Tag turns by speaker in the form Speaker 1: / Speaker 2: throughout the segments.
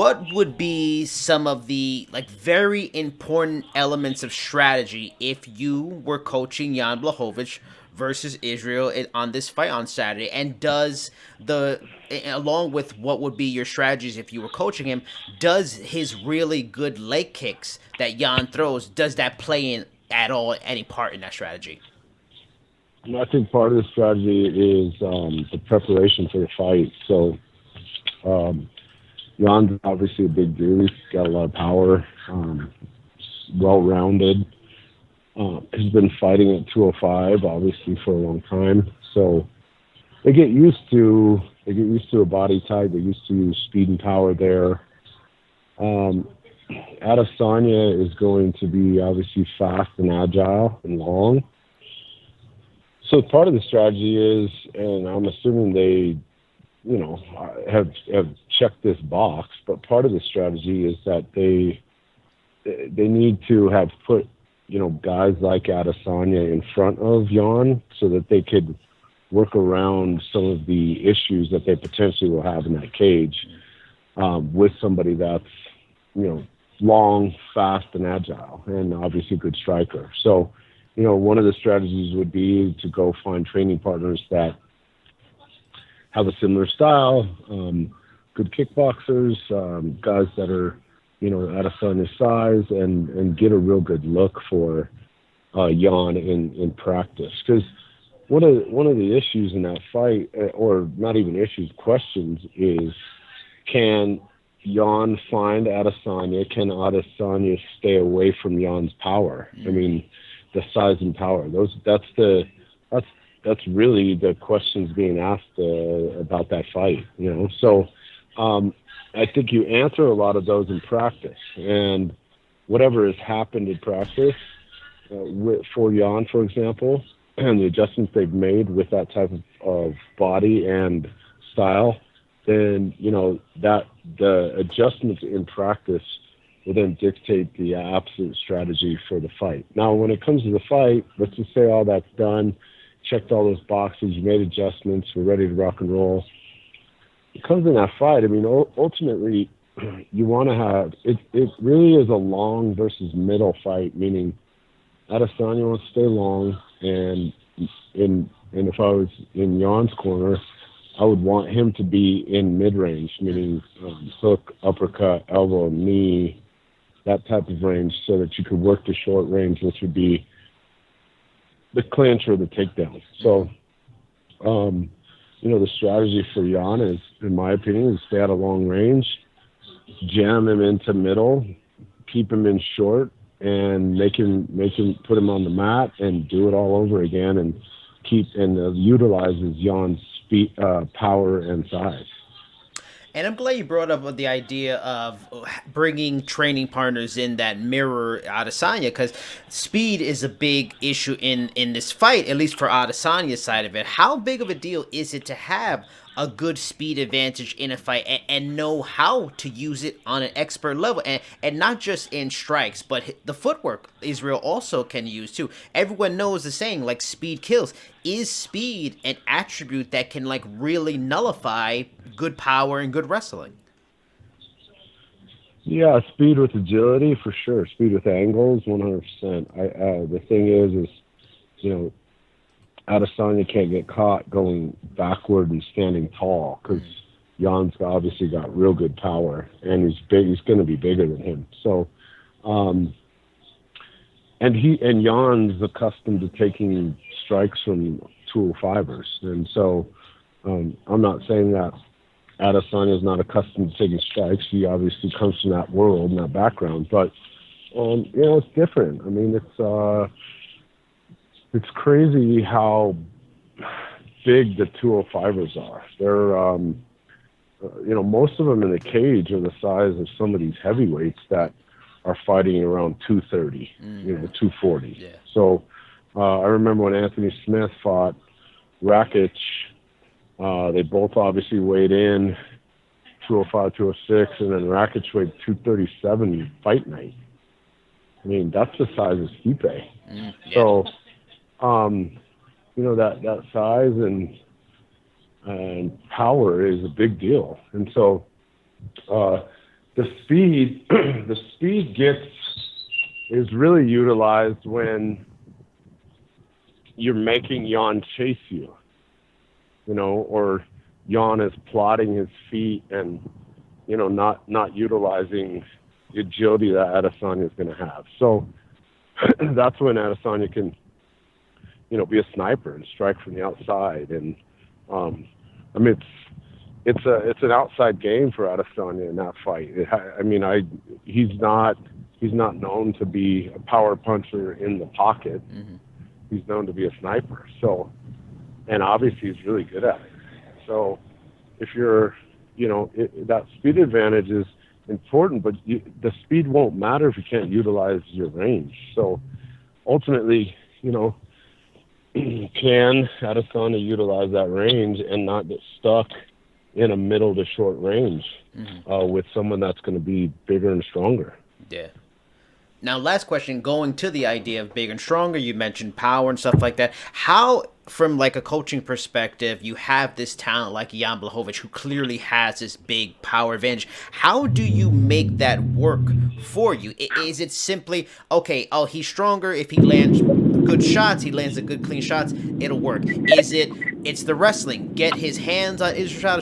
Speaker 1: what would be some of the like very important elements of strategy if you were coaching Jan Blachowicz versus Israel on this fight on Saturday? And does along with what would be your strategies if you were coaching him, does his really good leg kicks that Jan throws, does that play in at all any part in that strategy?
Speaker 2: And I think part of the strategy is the preparation for the fight. So um, Jan's obviously a big dude. He's got a lot of power, well-rounded. He's been fighting at 205, obviously, for a long time. So they get used to a body type. They're used to speed and power there. Um, Adesanya is going to be obviously fast and agile and long. So part of the strategy is, and I'm assuming they, have checked this box, but part of the strategy is that they need to have put, guys like Adesanya in front of Jan so that they could work around some of the issues that they potentially will have in that cage with somebody that's, long, fast, and agile, and obviously a good striker. So, one of the strategies would be to go find training partners that have a similar style, good kickboxers, guys that are, Adesanya's size, and get a real good look for Jan in practice. Because one of the issues in that fight, or not even issues, questions is, can Jan find Adesanya? Can Adesanya stay away from Jan's power? I mean, the size and power. That's really the questions being asked about that fight. So I think you answer a lot of those in practice, and whatever has happened in practice for Jan, for example, and the adjustments they've made with that type of body and style, then that the adjustments in practice will then dictate the absolute strategy for the fight. Now, when it comes to the fight, let's just say all that's done, checked all those boxes, you made adjustments, we're ready to rock and roll. It comes in that fight. I mean, ultimately, you want to have it. It really is a long versus middle fight, meaning Adesanya wants to stay long, and if I was in Jan's corner, I would want him to be in mid-range, meaning hook, uppercut, elbow, knee, that type of range, so that you could work the short range, which would be the clinch or the takedown. So, the strategy for Jan is, in my opinion, is stay out of long range, jam him into middle, keep him in short, and make him put him on the mat and do it all over again, and utilizes Jan's speed, power, and size.
Speaker 1: And I'm glad you brought up the idea of bringing training partners in that mirror Adesanya, because speed is a big issue in this fight, at least for Adesanya's side of it. How big of a deal is it to have a good speed advantage in a fight and know how to use it on an expert level, and not just in strikes, but the footwork Israel also can use too. Everyone knows the saying, like, speed kills. Is speed an attribute that can like really nullify good power and good wrestling?
Speaker 2: Yeah, speed with agility for sure. Speed with angles, 100%. The thing is, you know, Adesanya can't get caught going backward and standing tall, because Jan's obviously got real good power, and he's big. He's going to be bigger than him. So, and Jan's accustomed to taking strikes from 205ers, and so I'm not saying that Adesanya is not accustomed to taking strikes. He obviously comes from that world and that background, but it's different. I mean, it's crazy how big the 205ers are. They're most of them in the cage are the size of some of these heavyweights that are fighting around 230, 240.
Speaker 1: Yeah.
Speaker 2: So I remember when Anthony Smith fought Rakic, they both obviously weighed in 205, 206, and then Rakic weighed 237 fight night. I mean, that's the size of Stipe.
Speaker 1: Yeah.
Speaker 2: So, that size and power is a big deal. And so the speed is really utilized when you're making Jan chase you, or Jan is plotting his feet and, not utilizing the agility that Adesanya is going to have. So that's when Adesanya can, be a sniper and strike from the outside. And it's an outside game for Adesanya in that fight. He's not known to be a power puncher in the pocket.
Speaker 1: Mm-hmm.
Speaker 2: He's known to be a sniper. So, and obviously he's really good at it. So, if you're, that speed advantage is important, but the speed won't matter if you can't utilize your range. So, ultimately, can Adesanya utilize that range and not get stuck in a middle to short range with someone that's going to be bigger and stronger?
Speaker 1: Yeah. Now, last question, going to the idea of big and stronger, you mentioned power and stuff like that. How, from like a coaching perspective, you have this talent like Jan Blachowicz, who clearly has this big power advantage. How do you make that work for you? Is it simply, okay, he's stronger, if he lands good shots, he lands the good clean shots, it'll work? It's the wrestling, get his hands on Israel,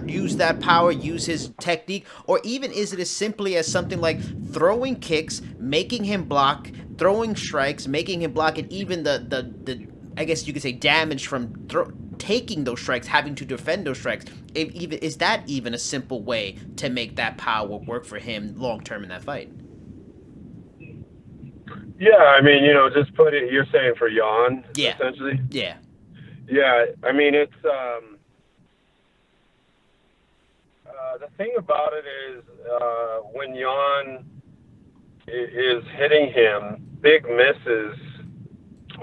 Speaker 1: use that power, use his technique, or even is it as simply as something like throwing kicks, making him block, throwing strikes, making him block, and even the I guess you could say damage from taking those strikes, having to defend those strikes? Is that even a simple way to make that power work for him long term in that fight?
Speaker 2: Yeah, just put it. You're saying for Jan, essentially.
Speaker 1: Yeah.
Speaker 2: Yeah, it's the thing about it is when Jan is hitting him, big misses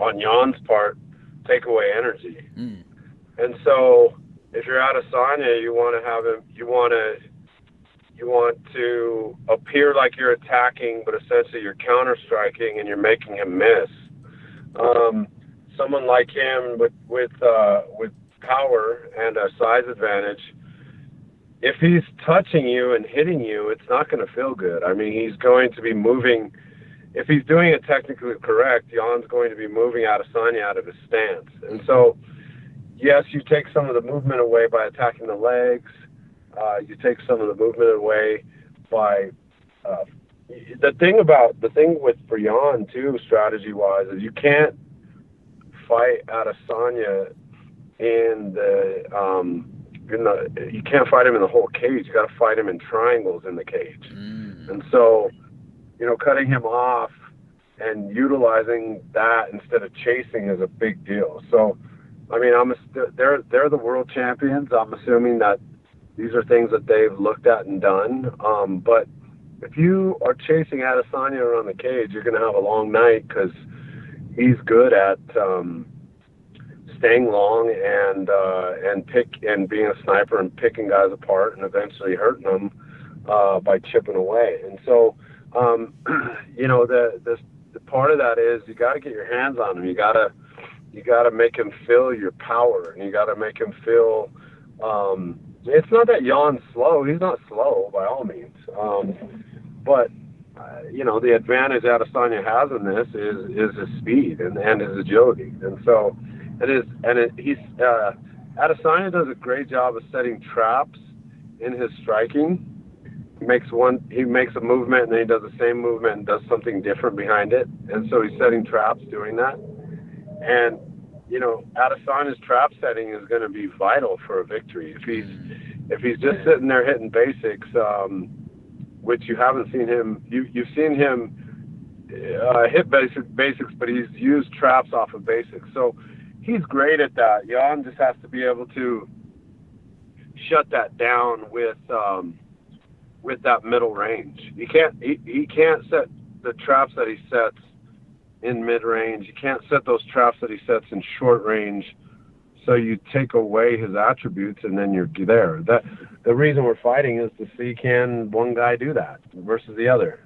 Speaker 2: on Jan's part take away energy. And so if you're Adesanya, you want to have him, you want to appear like you're attacking, but essentially you're counter striking and you're making him miss. Someone like him with power and a size advantage, if he's touching you and hitting you, it's not going to feel good. He's going to be moving. If he's doing it technically correct, Jan's going to be moving Adesanya out of his stance. And so, yes, you take some of the movement away by attacking the legs. You take some of the movement away by the thing for Jan too, strategy wise, is you can't fight Adesanya you can't fight him in the whole cage. You got to fight him in triangles in the cage. And so, cutting him off and utilizing that instead of chasing is a big deal. So, they're the world champions. I'm assuming that these are things that they've looked at and done. But if you are chasing Adesanya around the cage, you're going to have a long night because he's good at staying long and being a sniper and picking guys apart and eventually hurting them by chipping away. And so, the part of that is you got to get your hands on him. You got to make him feel your power, and you got to make him feel. It's not that Jan's slow. He's not slow by all means. But the advantage Adesanya has in this is his speed and his agility, and so Adesanya does a great job of setting traps in his striking. He makes a movement and then he does the same movement and does something different behind it, and so he's setting traps doing that. And Adesanya's trap setting is going to be vital for a victory. If he's just sitting there hitting basics, which you haven't seen him. You've seen him hit basics, but he's used traps off of basics. So he's great at that. Jan just has to be able to shut that down with that middle range. He can't set the traps that he sets in mid-range. You can't set those traps that he sets in short range. So you take away his attributes and then you're there. The reason we're fighting is to see, can one guy do that versus the other?